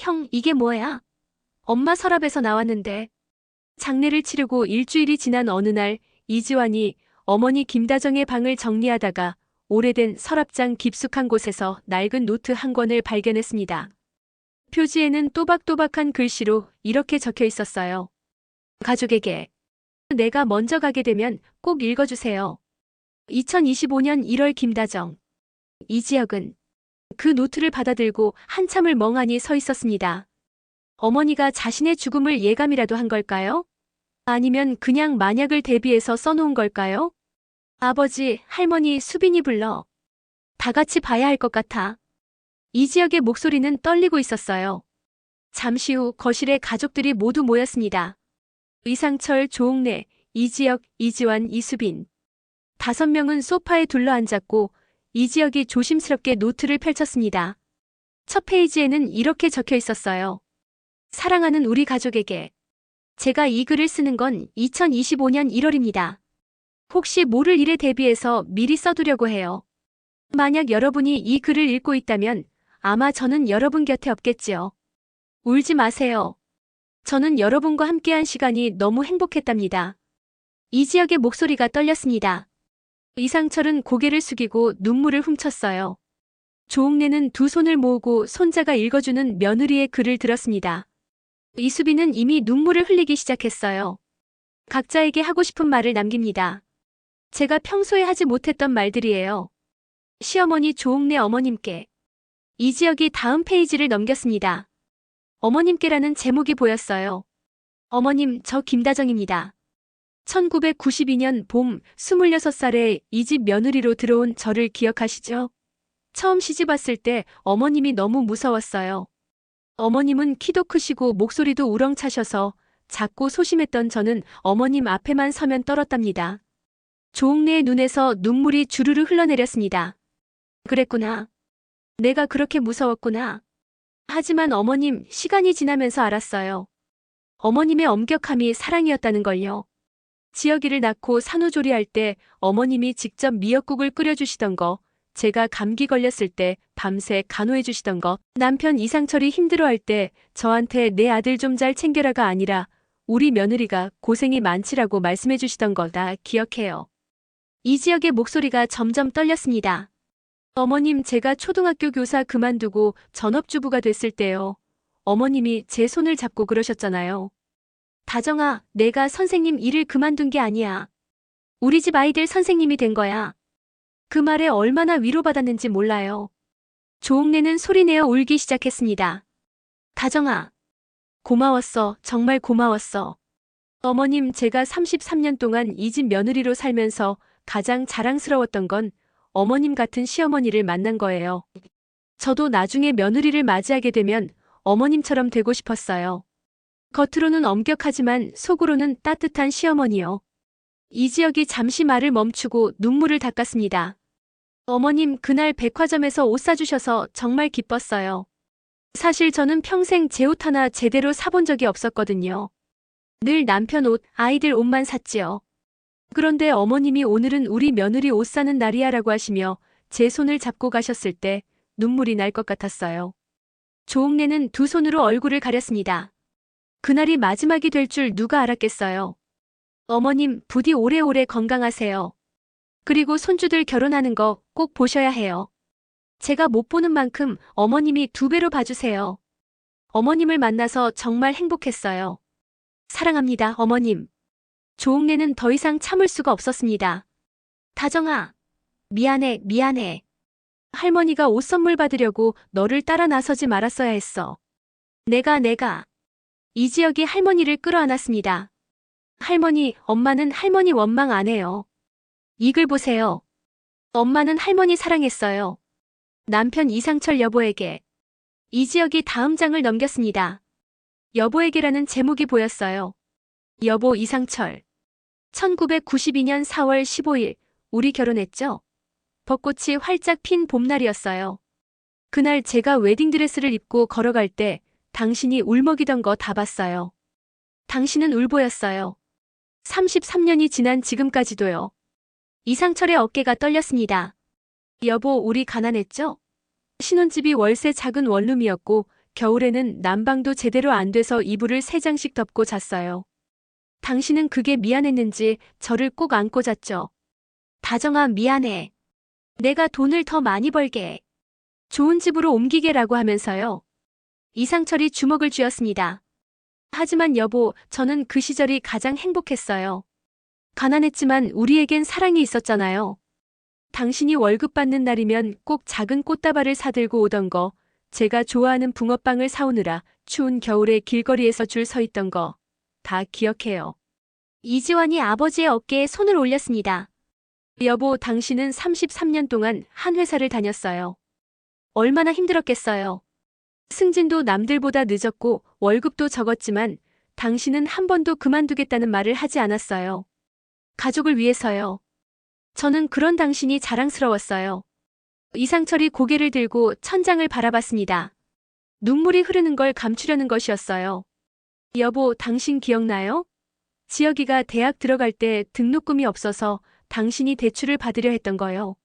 형, 이게 뭐야? 엄마 서랍에서 나왔는데. 장례를 치르고 일주일이 지난 어느 날 이지환이 어머니 김다정의 방을 정리하다가 오래된 서랍장 깊숙한 곳에서 낡은 노트 한 권을 발견했습니다. 표지에는 또박또박한 글씨로 이렇게 적혀 있었어요. 가족에게 내가 먼저 가게 되면 꼭 읽어주세요. 2025년 1월 김다정. 이지혁은 그 노트를 받아들고 한참을 멍하니 서 있었습니다. 어머니가 자신의 죽음을 예감이라도 한 걸까요? 아니면 그냥 만약을 대비해서 써놓은 걸까요? 아버지, 할머니, 수빈이 불러. 다 같이 봐야 할 것 같아. 이지혁의 목소리는 떨리고 있었어요. 잠시 후 거실에 가족들이 모두 모였습니다. 이상철, 조옥래, 이지혁, 이지환, 이수빈. 5명은 소파에 둘러앉았고 이지혁이 조심스럽게 노트를 펼쳤습니다. 첫 페이지에는 이렇게 적혀 있었어요. 사랑하는 우리 가족에게. 제가 이 글을 쓰는 건 2025년 1월입니다. 혹시 모를 일에 대비해서 미리 써두려고 해요. 만약 여러분이 이 글을 읽고 있다면 아마 저는 여러분 곁에 없겠지요. 울지 마세요. 저는 여러분과 함께한 시간이 너무 행복했답니다. 이지혁의 목소리가 떨렸습니다. 이상철은 고개를 숙이고 눈물을 훔쳤어요. 조옥래는 두 손을 모으고 손자가 읽어주는 며느리의 글을 들었습니다. 이수빈은 이미 눈물을 흘리기 시작했어요. 각자에게 하고 싶은 말을 남깁니다. 제가 평소에 하지 못했던 말들이에요. 시어머니 조옥래 어머님께. 이지혁이 다음 페이지를 넘겼습니다. 어머님께라는 제목이 보였어요. 어머님, 저 김다정입니다. 1992년 봄 26살에 이 집 며느리로 들어온 저를 기억하시죠? 처음 시집왔을 때 어머님이 너무 무서웠어요. 어머님은 키도 크시고 목소리도 우렁차셔서 작고 소심했던 저는 어머님 앞에만 서면 떨었답니다. 조옥래의 눈에서 눈물이 주르르 흘러내렸습니다. 그랬구나. 내가 그렇게 무서웠구나. 하지만 어머님, 시간이 지나면서 알았어요. 어머님의 엄격함이 사랑이었다는 걸요. 지혁이를 낳고 산후조리할 때 어머님이 직접 미역국을 끓여주시던 거, 제가 감기 걸렸을 때 밤새 간호해주시던 거, 남편 이상철이 힘들어할 때 저한테 내 아들 좀 잘 챙겨라가 아니라 우리 며느리가 고생이 많지라고 말씀해주시던 거 다 기억해요. 이지혁의 목소리가 점점 떨렸습니다. 어머님, 제가 초등학교 교사 그만두고 전업주부가 됐을 때요. 어머님이 제 손을 잡고 그러셨잖아요. 다정아, 내가 선생님 일을 그만둔 게 아니야. 우리 집 아이들 선생님이 된 거야. 그 말에 얼마나 위로받았는지 몰라요. 조옥래는 소리내어 울기 시작했습니다. 다정아, 고마웠어. 정말 고마웠어. 어머님, 제가 33년 동안 이 집 며느리로 살면서 가장 자랑스러웠던 건 어머님 같은 시어머니를 만난 거예요. 저도 나중에 며느리를 맞이하게 되면 어머님처럼 되고 싶었어요. 겉으로는 엄격하지만 속으로는 따뜻한 시어머니요. 이지혁이 잠시 말을 멈추고 눈물을 닦았습니다. 어머님, 그날 백화점에서 옷 사주셔서 정말 기뻤어요. 사실 저는 평생 제 옷 하나 제대로 사본 적이 없었거든요. 늘 남편 옷, 아이들 옷만 샀지요. 그런데 어머님이 오늘은 우리 며느리 옷 사는 날이야라고 하시며 제 손을 잡고 가셨을 때 눈물이 날 것 같았어요. 조옥래는 두 손으로 얼굴을 가렸습니다. 그날이 마지막이 될 줄 누가 알았겠어요. 어머님, 부디 오래오래 건강하세요. 그리고 손주들 결혼하는 거 꼭 보셔야 해요. 제가 못 보는 만큼 어머님이 2배로 봐주세요. 어머님을 만나서 정말 행복했어요. 사랑합니다, 어머님. 조옥래는 더 이상 참을 수가 없었습니다. 다정아, 미안해. 할머니가 옷 선물 받으려고 너를 따라 나서지 말았어야 했어. 내가. 이지혁이 할머니를 끌어안았습니다. 할머니, 엄마는 할머니 원망 안 해요. 이 글 보세요. 엄마는 할머니 사랑했어요. 남편 이상철 여보에게. 이지혁이 다음 장을 넘겼습니다. 여보에게라는 제목이 보였어요. 여보 이상철. 1992년 4월 15일, 우리 결혼했죠? 벚꽃이 활짝 핀 봄날이었어요. 그날 제가 웨딩드레스를 입고 걸어갈 때 당신이 울먹이던 거 다 봤어요. 당신은 울보였어요. 33년이 지난 지금까지도요. 이상철의 어깨가 떨렸습니다. 여보, 우리 가난했죠? 신혼집이 월세 작은 원룸이었고 겨울에는 난방도 제대로 안 돼서 이불을 3장씩 덮고 잤어요. 당신은 그게 미안했는지 저를 꼭 안고 잤죠. 다정아, 미안해. 내가 돈을 더 많이 벌게. 좋은 집으로 옮기게라고 하면서요. 이상철이 주먹을 쥐었습니다. 하지만 여보, 저는 그 시절이 가장 행복했어요. 가난했지만 우리에겐 사랑이 있었잖아요. 당신이 월급 받는 날이면 꼭 작은 꽃다발을 사들고 오던 거, 제가 좋아하는 붕어빵을 사오느라 추운 겨울에 길거리에서 줄 서 있던 거, 다 기억해요. 이지환이 아버지의 어깨에 손을 올렸습니다. 여보, 당신은 33년 동안 한 회사를 다녔어요. 얼마나 힘들었겠어요. 승진도 남들보다 늦었고 월급도 적었지만 당신은 한 번도 그만두겠다는 말을 하지 않았어요. 가족을 위해서요. 저는 그런 당신이 자랑스러웠어요. 이상철이 고개를 들고 천장을 바라봤습니다. 눈물이 흐르는 걸 감추려는 것이었어요. 여보, 당신 기억나요? 지혁이가 대학 들어갈 때 등록금이 없어서 당신이 대출을 받으려 했던 거요.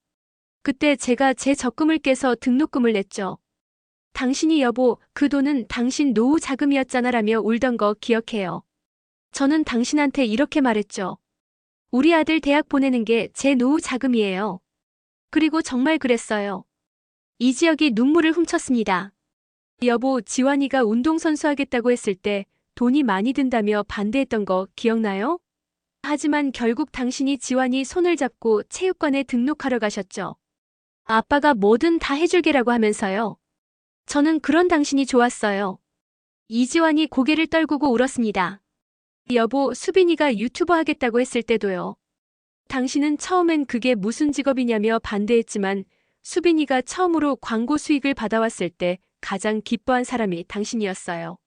그때 제가 제 적금을 깨서 등록금을 냈죠. 당신이 여보, 그 돈은 당신 노후 자금이었잖아 라며 울던 거 기억해요. 저는 당신한테 이렇게 말했죠. 우리 아들 대학 보내는 게 제 노후 자금이에요. 그리고 정말 그랬어요. 이지혁이 눈물을 훔쳤습니다. 여보, 지환이가 운동선수 하겠다고 했을 때 돈이 많이 든다며 반대했던 거 기억나요? 하지만 결국 당신이 지환이 손을 잡고 체육관에 등록하러 가셨죠. 아빠가 뭐든 다 해줄게라고 하면서요. 저는 그런 당신이 좋았어요. 이지환이 고개를 떨구고 울었습니다. 여보, 수빈이가 유튜버 하겠다고 했을 때도요. 당신은 처음엔 그게 무슨 직업이냐며 반대했지만 수빈이가 처음으로 광고 수익을 받아왔을 때 가장 기뻐한 사람이 당신이었어요.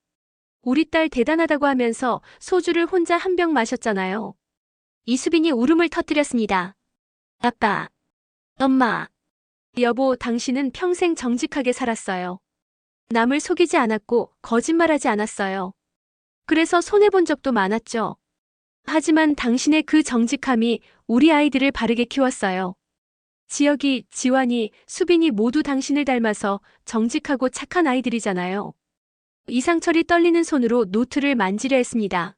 우리 딸 대단하다고 하면서 소주를 혼자 한 병 마셨잖아요. 이수빈이 울음을 터뜨렸습니다. 아빠, 엄마, 여보, 당신은 평생 정직하게 살았어요. 남을 속이지 않았고 거짓말하지 않았어요. 그래서 손해본 적도 많았죠. 하지만 당신의 그 정직함이 우리 아이들을 바르게 키웠어요. 지혁이, 지환이, 수빈이 모두 당신을 닮아서 정직하고 착한 아이들이잖아요. 이상철이 떨리는 손으로 노트를 만지려 했습니다.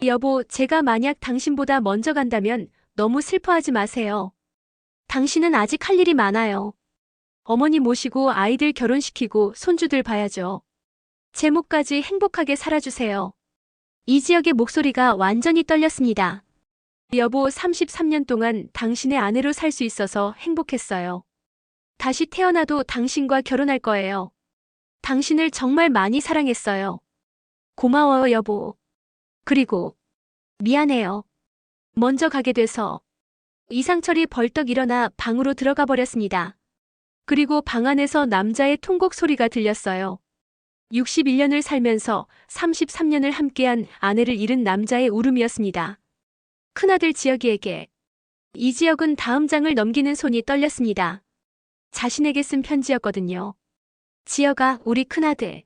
여보, 제가 만약 당신보다 먼저 간다면 너무 슬퍼하지 마세요. 당신은 아직 할 일이 많아요. 어머니 모시고 아이들 결혼시키고 손주들 봐야죠. 제목까지 행복하게 살아주세요. 이지혁의 목소리가 완전히 떨렸습니다. 여보, 33년 동안 당신의 아내로 살 수 있어서 행복했어요. 다시 태어나도 당신과 결혼할 거예요. 당신을 정말 많이 사랑했어요. 고마워요, 여보. 그리고 미안해요. 먼저 가게 돼서. 이상철이 벌떡 일어나 방으로 들어가 버렸습니다. 그리고 방 안에서 남자의 통곡 소리가 들렸어요. 61년을 살면서 33년을 함께한 아내를 잃은 남자의 울음이었습니다. 큰아들 지혁이에게. 이지혁은 다음 장을 넘기는 손이 떨렸습니다. 자신에게 쓴 편지였거든요. 지혁아, 우리 큰아들.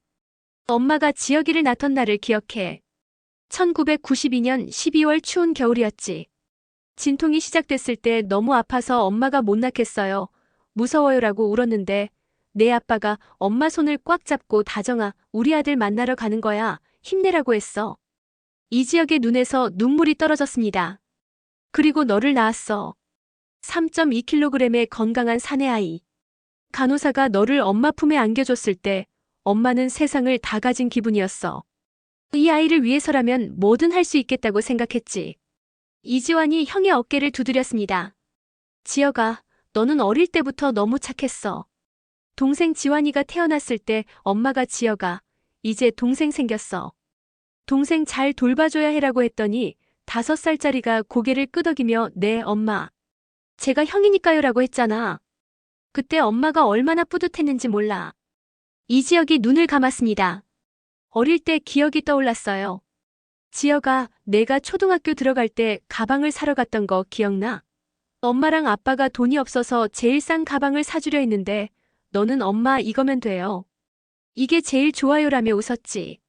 엄마가 지혁이를 낳던 날을 기억해. 1992년 12월 추운 겨울이었지. 진통이 시작됐을 때 너무 아파서 엄마가 못 낳겠어요. 무서워요라고 울었는데 내 아빠가 엄마 손을 꽉 잡고 다정아, 우리 아들 만나러 가는 거야. 힘내라고 했어. 이지혁의 눈에서 눈물이 떨어졌습니다. 그리고 너를 낳았어. 3.2kg의 건강한 사내아이. 간호사가 너를 엄마 품에 안겨줬을 때 엄마는 세상을 다 가진 기분이었어. 이 아이를 위해서라면 뭐든 할 수 있겠다고 생각했지. 이지환이 형의 어깨를 두드렸습니다. 지혁아, 너는 어릴 때부터 너무 착했어. 동생 지환이가 태어났을 때 엄마가 지혁아, 이제 동생 생겼어. 동생 잘 돌봐줘야 해라고 했더니 5살짜리가 고개를 끄덕이며 네, 엄마. 제가 형이니까요 라고 했잖아. 그때 엄마가 얼마나 뿌듯했는지 몰라. 이지혁이 눈을 감았습니다. 어릴 때 기억이 떠올랐어요. 지혁아, 내가 초등학교 들어갈 때 가방을 사러 갔던 거 기억나? 엄마랑 아빠가 돈이 없어서 제일 싼 가방을 사주려 했는데 너는 엄마 이거면 돼요. 이게 제일 좋아요라며 웃었지.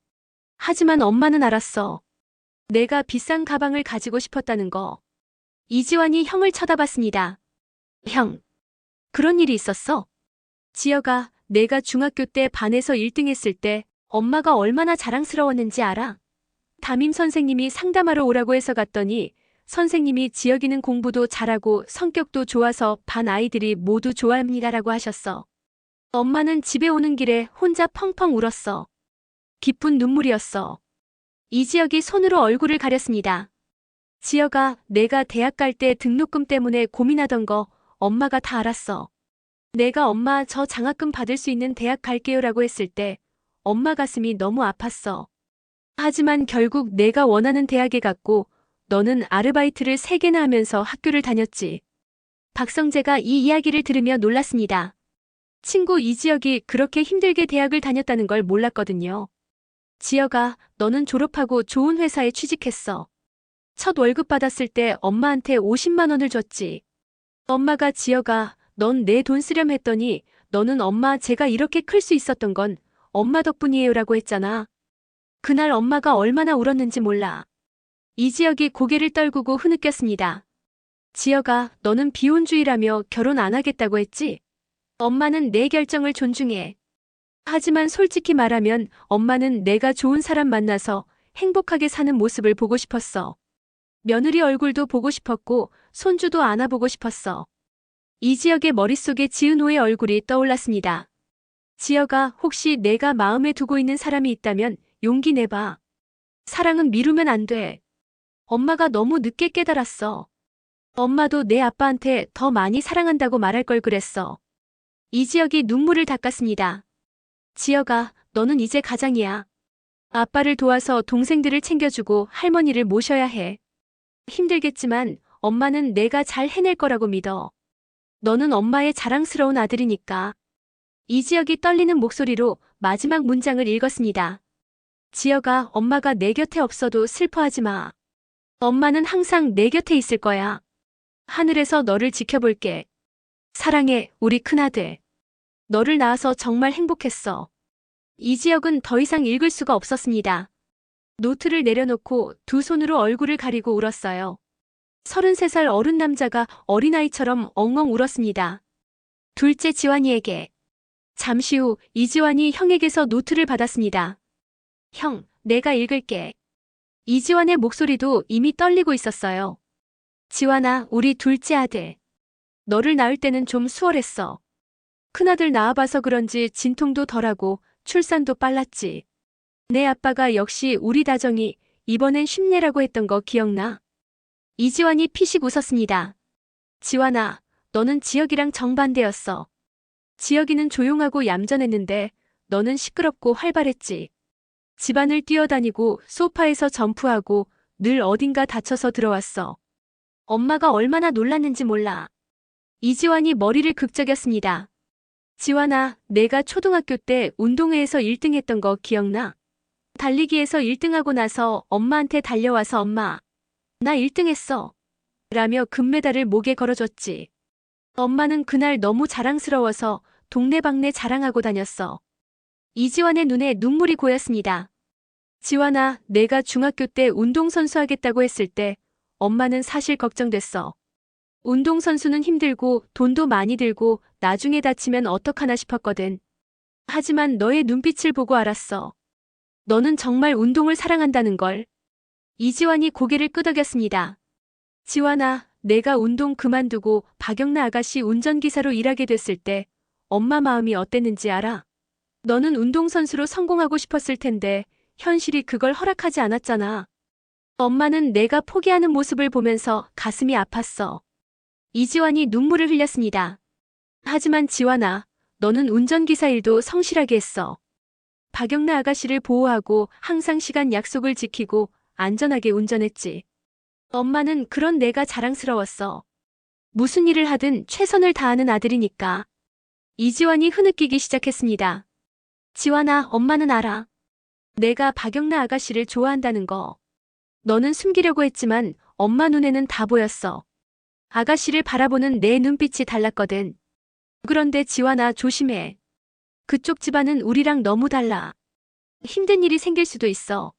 하지만 엄마는 알았어. 내가 비싼 가방을 가지고 싶었다는 거. 이지환이 형을 쳐다봤습니다. 형, 그런 일이 있었어? 지혁아, 내가 중학교 때 반에서 1등 했을 때 엄마가 얼마나 자랑스러웠는지 알아? 담임 선생님이 상담하러 오라고 해서 갔더니 선생님이 지혁이는 공부도 잘하고 성격도 좋아서 반 아이들이 모두 좋아합니다라고 하셨어. 엄마는 집에 오는 길에 혼자 펑펑 울었어. 깊은 눈물이었어. 이지혁이 손으로 얼굴을 가렸습니다. 지혁아, 내가 대학 갈 때 등록금 때문에 고민하던 거 엄마가 다 알았어. 내가 엄마 저 장학금 받을 수 있는 대학 갈게요라고 했을 때 엄마 가슴이 너무 아팠어. 하지만 결국 내가 원하는 대학에 갔고 너는 아르바이트를 3개나 하면서 학교를 다녔지. 박성재가 이 이야기를 들으며 놀랐습니다. 친구 이지혁이 그렇게 힘들게 대학을 다녔다는 걸 몰랐거든요. 지혁아, 너는 졸업하고 좋은 회사에 취직했어. 첫 월급 받았을 때 엄마한테 50만 원을 줬지. 엄마가 지혁아, 넌 내 돈 쓰렴 했더니 너는 엄마 제가 이렇게 클 수 있었던 건 엄마 덕분이에요라고 했잖아. 그날 엄마가 얼마나 울었는지 몰라. 이지혁이 고개를 떨구고 흐느꼈습니다. 지혁아, 너는 비혼주의라며 결혼 안 하겠다고 했지? 엄마는 내 결정을 존중해. 하지만 솔직히 말하면 엄마는 내가 좋은 사람 만나서 행복하게 사는 모습을 보고 싶었어. 며느리 얼굴도 보고 싶었고 손주도 안아보고 싶었어. 이지혁의 머릿속에 지은호의 얼굴이 떠올랐습니다. 지혁아, 혹시 내가 마음에 두고 있는 사람이 있다면 용기 내봐. 사랑은 미루면 안 돼. 엄마가 너무 늦게 깨달았어. 엄마도 내 아빠한테 더 많이 사랑한다고 말할 걸 그랬어. 이지혁이 눈물을 닦았습니다. 지혁아, 너는 이제 가장이야. 아빠를 도와서 동생들을 챙겨주고 할머니를 모셔야 해. 힘들겠지만 엄마는 내가 잘 해낼 거라고 믿어. 너는 엄마의 자랑스러운 아들이니까. 이지혁이 떨리는 목소리로 마지막 문장을 읽었습니다. 지혁아, 엄마가 내 곁에 없어도 슬퍼하지 마. 엄마는 항상 내 곁에 있을 거야. 하늘에서 너를 지켜볼게. 사랑해, 우리 큰아들. 너를 낳아서 정말 행복했어. 이지혁은 더 이상 읽을 수가 없었습니다. 노트를 내려놓고 두 손으로 얼굴을 가리고 울었어요. 33살 어른 남자가 어린아이처럼 엉엉 울었습니다. 둘째 지환이에게. 잠시 후 이지환이 형에게서 노트를 받았습니다. 형, 내가 읽을게. 이지환의 목소리도 이미 떨리고 있었어요. 지환아, 우리 둘째 아들. 너를 낳을 때는 좀 수월했어. 큰아들 낳아봐서 그런지 진통도 덜하고 출산도 빨랐지. 내 아빠가 역시 우리 다정이 이번엔 쉽네라고 했던 거 기억나? 이지환이 피식 웃었습니다. 지환아, 너는 지혁이랑 정반대였어. 지혁이는 조용하고 얌전했는데 너는 시끄럽고 활발했지. 집안을 뛰어다니고 소파에서 점프하고 늘 어딘가 다쳐서 들어왔어. 엄마가 얼마나 놀랐는지 몰라. 이지환이 머리를 극적였습니다. 지환아, 내가 초등학교 때 운동회에서 1등 했던 거 기억나? 달리기에서 1등하고 나서 엄마한테 달려와서 엄마, 나 1등 했어. 라며 금메달을 목에 걸어줬지. 엄마는 그날 너무 자랑스러워서 동네방네 자랑하고 다녔어. 이지환의 눈에 눈물이 고였습니다. 지환아, 내가 중학교 때 운동선수 하겠다고 했을 때 엄마는 사실 걱정됐어. 운동선수는 힘들고 돈도 많이 들고 나중에 다치면 어떡하나 싶었거든. 하지만 너의 눈빛을 보고 알았어. 너는 정말 운동을 사랑한다는 걸. 이지환이 고개를 끄덕였습니다. 지환아, 내가 운동 그만두고 박영나 아가씨 운전기사로 일하게 됐을 때 엄마 마음이 어땠는지 알아? 너는 운동선수로 성공하고 싶었을 텐데 현실이 그걸 허락하지 않았잖아. 엄마는 내가 포기하는 모습을 보면서 가슴이 아팠어. 이지환이 눈물을 흘렸습니다. 하지만 지환아, 너는 운전기사 일도 성실하게 했어. 박영나 아가씨를 보호하고 항상 시간 약속을 지키고 안전하게 운전했지. 엄마는 그런 내가 자랑스러웠어. 무슨 일을 하든 최선을 다하는 아들이니까. 이지환이 흐느끼기 시작했습니다. 지환아, 엄마는 알아. 내가 박영나 아가씨를 좋아한다는 거. 너는 숨기려고 했지만 엄마 눈에는 다 보였어. 아가씨를 바라보는 내 눈빛이 달랐거든. 그런데 지환아, 조심해. 그쪽 집안은 우리랑 너무 달라. 힘든 일이 생길 수도 있어.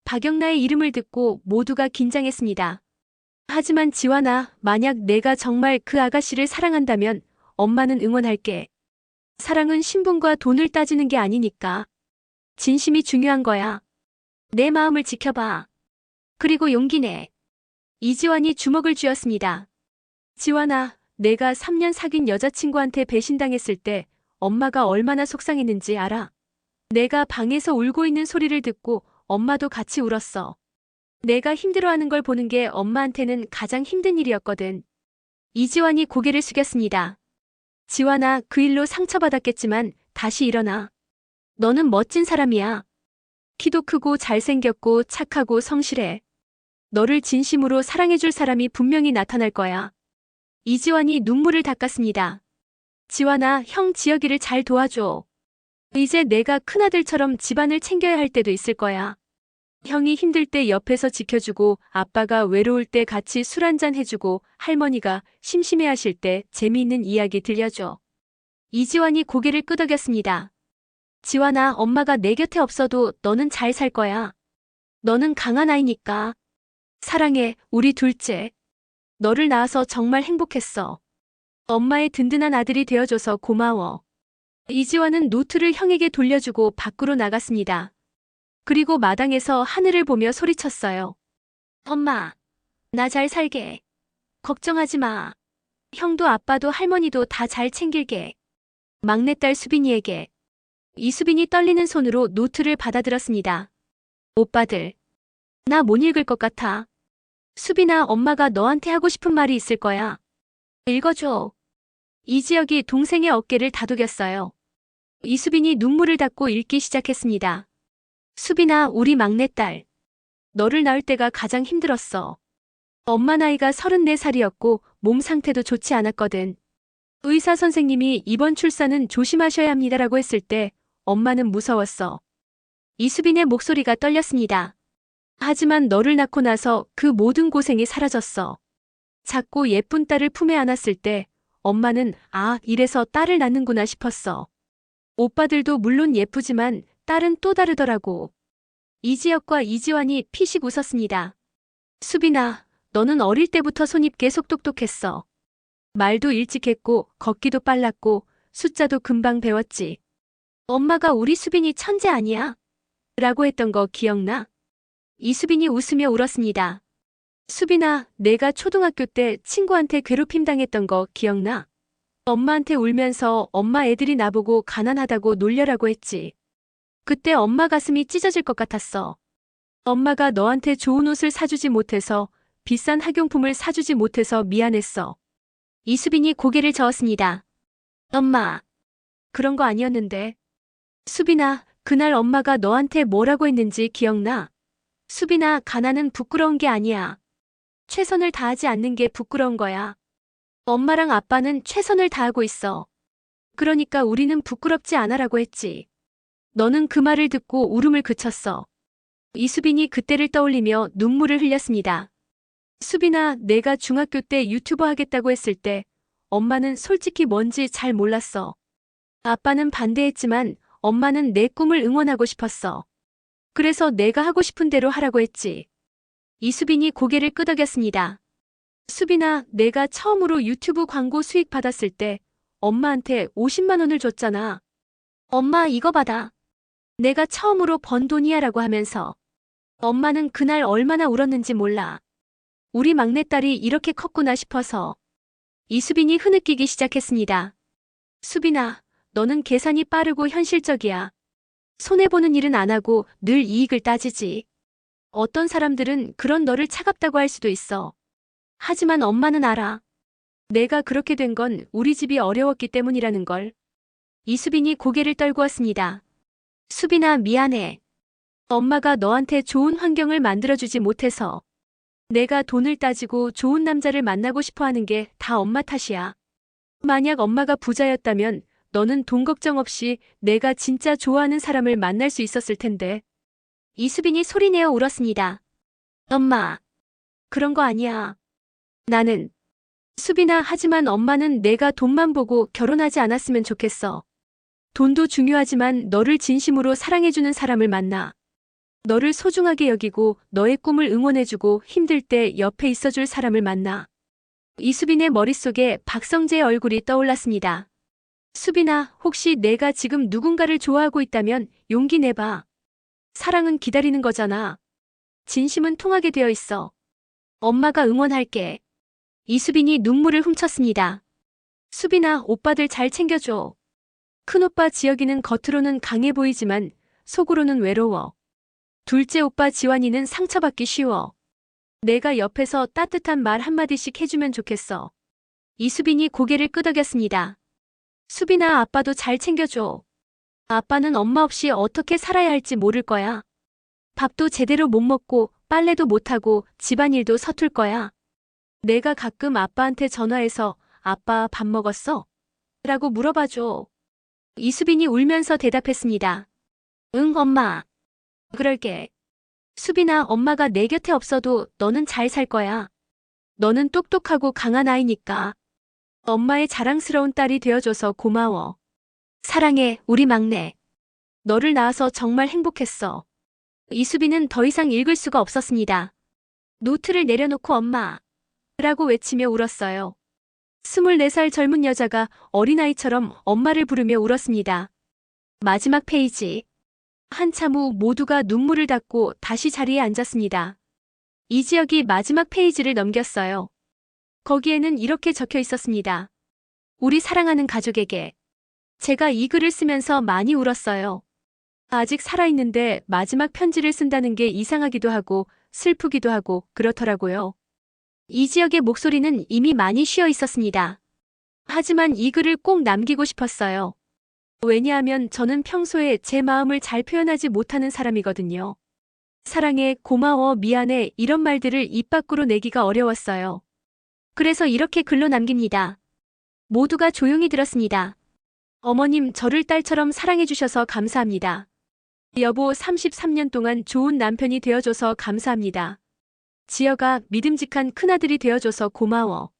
박영나의 이름을 듣고 모두가 긴장했습니다. 하지만 지환아, 만약 내가 정말 그 아가씨를 사랑한다면 엄마는 응원할게. 사랑은 신분과 돈을 따지는 게 아니니까. 진심이 중요한 거야. 내 마음을 지켜봐. 그리고 용기 내. 이지환이 주먹을 쥐었습니다. 지환아, 내가 3년 사귄 여자친구한테 배신당했을 때 엄마가 얼마나 속상했는지 알아? 내가 방에서 울고 있는 소리를 듣고 엄마도 같이 울었어. 내가 힘들어하는 걸 보는 게 엄마한테는 가장 힘든 일이었거든. 이지환이 고개를 숙였습니다. 지환아, 그 일로 상처받았겠지만 다시 일어나. 너는 멋진 사람이야. 키도 크고 잘생겼고 착하고 성실해. 너를 진심으로 사랑해줄 사람이 분명히 나타날 거야. 이지환이 눈물을 닦았습니다. 지환아, 형 지혁이를 잘 도와줘. 이제 내가 큰아들처럼 집안을 챙겨야 할 때도 있을 거야. 형이 힘들 때 옆에서 지켜주고 아빠가 외로울 때 같이 술 한잔 해주고 할머니가 심심해하실 때 재미있는 이야기 들려줘. 이지환이 고개를 끄덕였습니다. 지환아, 엄마가 내 곁에 없어도 너는 잘 살 거야. 너는 강한 아이니까. 사랑해, 우리 둘째. 너를 낳아서 정말 행복했어. 엄마의 든든한 아들이 되어줘서 고마워. 이지환은 노트를 형에게 돌려주고 밖으로 나갔습니다. 그리고 마당에서 하늘을 보며 소리쳤어요. 엄마, 나 잘 살게. 걱정하지 마. 형도 아빠도 할머니도 다 잘 챙길게. 막내딸 수빈이에게. 이수빈이 떨리는 손으로 노트를 받아들었습니다. 오빠들, 나 못 읽을 것 같아. 수빈아, 엄마가 너한테 하고 싶은 말이 있을 거야. 읽어줘. 이지혁이 동생의 어깨를 다독였어요. 이수빈이 눈물을 닦고 읽기 시작했습니다. 수빈아, 우리 막내딸. 너를 낳을 때가 가장 힘들었어. 엄마 나이가 34살이었고 몸 상태도 좋지 않았거든. 의사 선생님이 이번 출산은 조심하셔야 합니다라고 했을 때 엄마는 무서웠어. 이수빈의 목소리가 떨렸습니다. 하지만 너를 낳고 나서 그 모든 고생이 사라졌어. 작고 예쁜 딸을 품에 안았을 때 엄마는 이래서 딸을 낳는구나 싶었어. 오빠들도 물론 예쁘지만 딸은 또 다르더라고. 이지혁과 이지환이 피식 웃었습니다. 수빈아, 너는 어릴 때부터 손이 계속 똑똑했어. 말도 일찍 했고 걷기도 빨랐고 숫자도 금방 배웠지. 엄마가 우리 수빈이 천재 아니야? 라고 했던 거 기억나? 이수빈이 웃으며 울었습니다. 수빈아, 내가 초등학교 때 친구한테 괴롭힘 당했던 거 기억나? 엄마한테 울면서 엄마 애들이 나보고 가난하다고 놀려라고 했지. 그때 엄마 가슴이 찢어질 것 같았어. 엄마가 너한테 좋은 옷을 사주지 못해서 비싼 학용품을 사주지 못해서 미안했어. 이수빈이 고개를 저었습니다. 엄마, 그런 거 아니었는데. 수빈아, 그날 엄마가 너한테 뭐라고 했는지 기억나? 수빈아, 가난은 부끄러운 게 아니야. 최선을 다하지 않는 게 부끄러운 거야. 엄마랑 아빠는 최선을 다하고 있어. 그러니까 우리는 부끄럽지 않아라고 했지. 너는 그 말을 듣고 울음을 그쳤어. 이수빈이 그때를 떠올리며 눈물을 흘렸습니다. 수빈아, 내가 중학교 때 유튜버 하겠다고 했을 때 엄마는 솔직히 뭔지 잘 몰랐어. 아빠는 반대했지만 엄마는 내 꿈을 응원하고 싶었어. 그래서 내가 하고 싶은 대로 하라고 했지. 이수빈이 고개를 끄덕였습니다. 수빈아, 내가 처음으로 유튜브 광고 수익 받았을 때 엄마한테 50만 원을 줬잖아. 엄마, 이거 받아. 내가 처음으로 번 돈이야라고 하면서. 엄마는 그날 얼마나 울었는지 몰라. 우리 막내딸이 이렇게 컸구나 싶어서. 이수빈이 흐느끼기 시작했습니다. 수빈아, 너는 계산이 빠르고 현실적이야. 손해보는 일은 안 하고 늘 이익을 따지지. 어떤 사람들은 그런 너를 차갑다고 할 수도 있어. 하지만 엄마는 알아. 내가 그렇게 된 건 우리 집이 어려웠기 때문이라는 걸. 이수빈이 고개를 떨구었습니다. 수빈아, 미안해. 엄마가 너한테 좋은 환경을 만들어주지 못해서. 내가 돈을 따지고 좋은 남자를 만나고 싶어 하는 게 다 엄마 탓이야. 만약 엄마가 부자였다면 너는 돈 걱정 없이 내가 진짜 좋아하는 사람을 만날 수 있었을 텐데. 이수빈이 소리내어 울었습니다. 엄마, 그런 거 아니야. 나는. 수빈아, 하지만 엄마는 내가 돈만 보고 결혼하지 않았으면 좋겠어. 돈도 중요하지만 너를 진심으로 사랑해주는 사람을 만나. 너를 소중하게 여기고 너의 꿈을 응원해주고 힘들 때 옆에 있어줄 사람을 만나. 이수빈의 머릿속에 박성재의 얼굴이 떠올랐습니다. 수빈아, 혹시 내가 지금 누군가를 좋아하고 있다면 용기 내봐. 사랑은 기다리는 거잖아. 진심은 통하게 되어 있어. 엄마가 응원할게. 이수빈이 눈물을 훔쳤습니다. 수빈아, 오빠들 잘 챙겨줘. 큰오빠 지혁이는 겉으로는 강해 보이지만 속으로는 외로워. 둘째 오빠 지환이는 상처받기 쉬워. 내가 옆에서 따뜻한 말 한마디씩 해주면 좋겠어. 이수빈이 고개를 끄덕였습니다. 수빈아, 아빠도 잘 챙겨줘. 아빠는 엄마 없이 어떻게 살아야 할지 모를 거야. 밥도 제대로 못 먹고 빨래도 못하고 집안일도 서툴 거야. 내가 가끔 아빠한테 전화해서 아빠 밥 먹었어? 라고 물어봐줘. 이수빈이 울면서 대답했습니다. 응, 엄마. 그럴게. 수빈아, 엄마가 내 곁에 없어도 너는 잘 살 거야. 너는 똑똑하고 강한 아이니까. 엄마의 자랑스러운 딸이 되어줘서 고마워. 사랑해, 우리 막내. 너를 낳아서 정말 행복했어. 이수빈은 더 이상 읽을 수가 없었습니다. 노트를 내려놓고 엄마. 라고 외치며 울었어요. 24살 젊은 여자가 어린아이처럼 엄마를 부르며 울었습니다. 마지막 페이지. 한참 후 모두가 눈물을 닦고 다시 자리에 앉았습니다. 이지혁이 마지막 페이지를 넘겼어요. 거기에는 이렇게 적혀 있었습니다. 우리 사랑하는 가족에게. 제가 이 글을 쓰면서 많이 울었어요. 아직 살아있는데 마지막 편지를 쓴다는 게 이상하기도 하고 슬프기도 하고 그렇더라고요. 이지혁의 목소리는 이미 많이 쉬어 있었습니다. 하지만 이 글을 꼭 남기고 싶었어요. 왜냐하면 저는 평소에 제 마음을 잘 표현하지 못하는 사람이거든요. 사랑해, 고마워, 미안해 이런 말들을 입 밖으로 내기가 어려웠어요. 그래서 이렇게 글로 남깁니다. 모두가 조용히 들었습니다. 어머님, 저를 딸처럼 사랑해주셔서 감사합니다. 여보, 33년 동안 좋은 남편이 되어줘서 감사합니다. 지혁아, 믿음직한 큰아들이 되어줘서 고마워.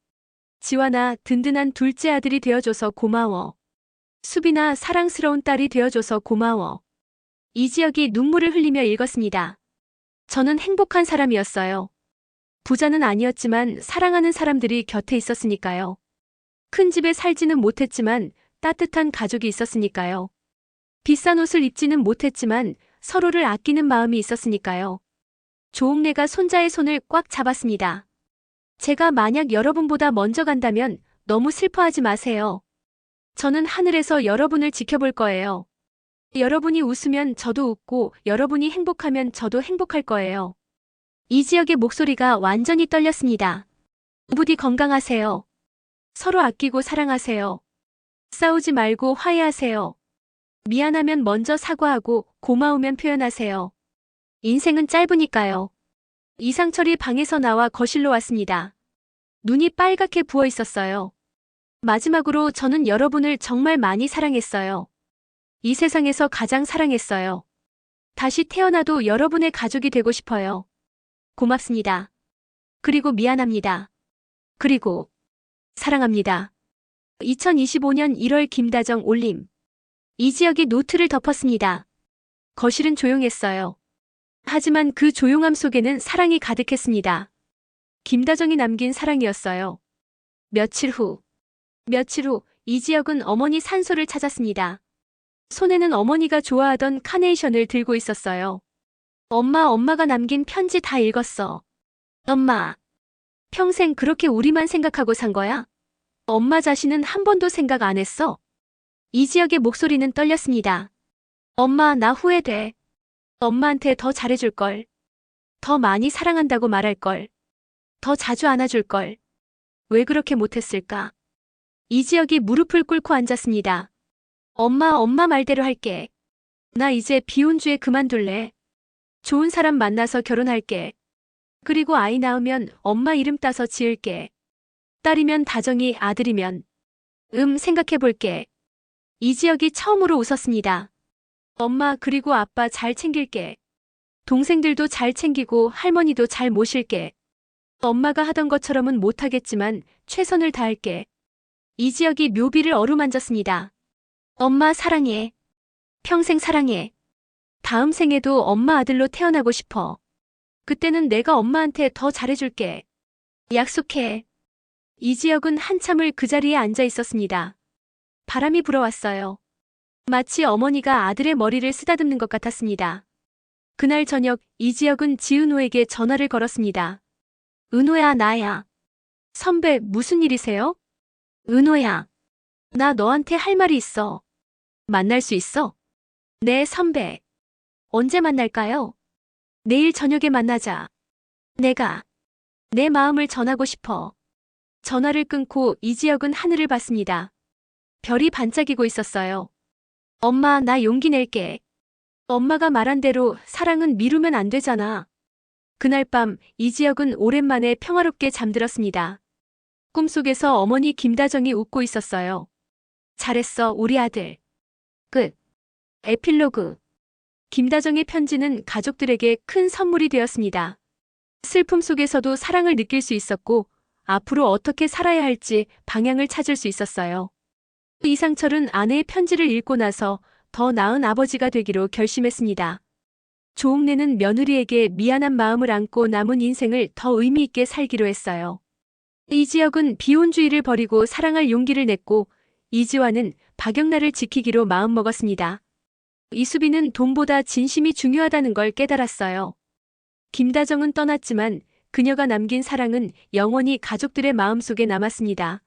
지환아, 든든한 둘째 아들이 되어줘서 고마워. 수빈아, 사랑스러운 딸이 되어줘서 고마워. 이지혁이 눈물을 흘리며 읽었습니다. 저는 행복한 사람이었어요. 부자는 아니었지만 사랑하는 사람들이 곁에 있었으니까요. 큰 집에 살지는 못했지만 따뜻한 가족이 있었으니까요. 비싼 옷을 입지는 못했지만 서로를 아끼는 마음이 있었으니까요. 조옥래가 손자의 손을 꽉 잡았습니다. 제가 만약 여러분보다 먼저 간다면 너무 슬퍼하지 마세요. 저는 하늘에서 여러분을 지켜볼 거예요. 여러분이 웃으면 저도 웃고 여러분이 행복하면 저도 행복할 거예요. 이지혁의 목소리가 완전히 떨렸습니다. 부디 건강하세요. 서로 아끼고 사랑하세요. 싸우지 말고 화해하세요. 미안하면 먼저 사과하고 고마우면 표현하세요. 인생은 짧으니까요. 이상철이 방에서 나와 거실로 왔습니다. 눈이 빨갛게 부어 있었어요. 마지막으로 저는 여러분을 정말 많이 사랑했어요. 이 세상에서 가장 사랑했어요. 다시 태어나도 여러분의 가족이 되고 싶어요. 고맙습니다. 그리고 미안합니다. 그리고 사랑합니다. 2025년 1월 김다정 올림. 이지혁이 노트를 덮었습니다. 거실은 조용했어요. 하지만 그 조용함 속에는 사랑이 가득했습니다. 김다정이 남긴 사랑이었어요. 며칠 후 이지혁은 어머니 산소를 찾았습니다. 손에는 어머니가 좋아하던 카네이션을 들고 있었어요. 엄마가 남긴 편지 다 읽었어. 엄마, 평생 그렇게 우리만 생각하고 산 거야? 엄마 자신은 한 번도 생각 안 했어? 이지혁의 목소리는 떨렸습니다. 엄마, 나 후회돼. 엄마한테 더 잘해줄걸. 더 많이 사랑한다고 말할걸. 더 자주 안아줄걸. 왜 그렇게 못했을까? 이지혁이 무릎을 꿇고 앉았습니다. 엄마 말대로 할게. 나 이제 비혼주에 그만둘래. 좋은 사람 만나서 결혼할게. 그리고 아이 낳으면 엄마 이름 따서 지을게. 딸이면 다정이, 아들이면 생각해볼게. 이지혁이 처음으로 웃었습니다. 엄마 그리고 아빠 잘 챙길게. 동생들도 잘 챙기고 할머니도 잘 모실게. 엄마가 하던 것처럼은 못하겠지만 최선을 다할게. 이지혁이 묘비를 어루만졌습니다. 엄마 사랑해. 평생 사랑해. 다음 생에도 엄마 아들로 태어나고 싶어. 그때는 내가 엄마한테 더 잘해줄게. 약속해. 이지혁은 한참을 그 자리에 앉아 있었습니다. 바람이 불어왔어요. 마치 어머니가 아들의 머리를 쓰다듬는 것 같았습니다. 그날 저녁 이지혁은 지은호에게 전화를 걸었습니다. 은호야, 나야. 선배, 무슨 일이세요? 은호야, 나 너한테 할 말이 있어. 만날 수 있어? 네, 선배. 언제 만날까요? 내일 저녁에 만나자. 내가 내 마음을 전하고 싶어. 전화를 끊고 이지혁은 하늘을 봤습니다. 별이 반짝이고 있었어요. 엄마, 나 용기 낼게. 엄마가 말한 대로 사랑은 미루면 안 되잖아. 그날 밤 이지혁은 오랜만에 평화롭게 잠들었습니다. 꿈속에서 어머니 김다정이 웃고 있었어요. 잘했어, 우리 아들. 끝. 에필로그. 김다정의 편지는 가족들에게 큰 선물이 되었습니다. 슬픔 속에서도 사랑을 느낄 수 있었고, 앞으로 어떻게 살아야 할지 방향을 찾을 수 있었어요. 이상철은 아내의 편지를 읽고 나서 더 나은 아버지가 되기로 결심했습니다. 조옥래는 며느리에게 미안한 마음을 안고 남은 인생을 더 의미 있게 살기로 했어요. 이지혁은 비혼주의를 버리고 사랑할 용기를 냈고, 이지환은 박영란을 지키기로 마음먹었습니다. 이수빈은 돈보다 진심이 중요하다는 걸 깨달았어요. 김다정은 떠났지만 그녀가 남긴 사랑은 영원히 가족들의 마음속에 남았습니다.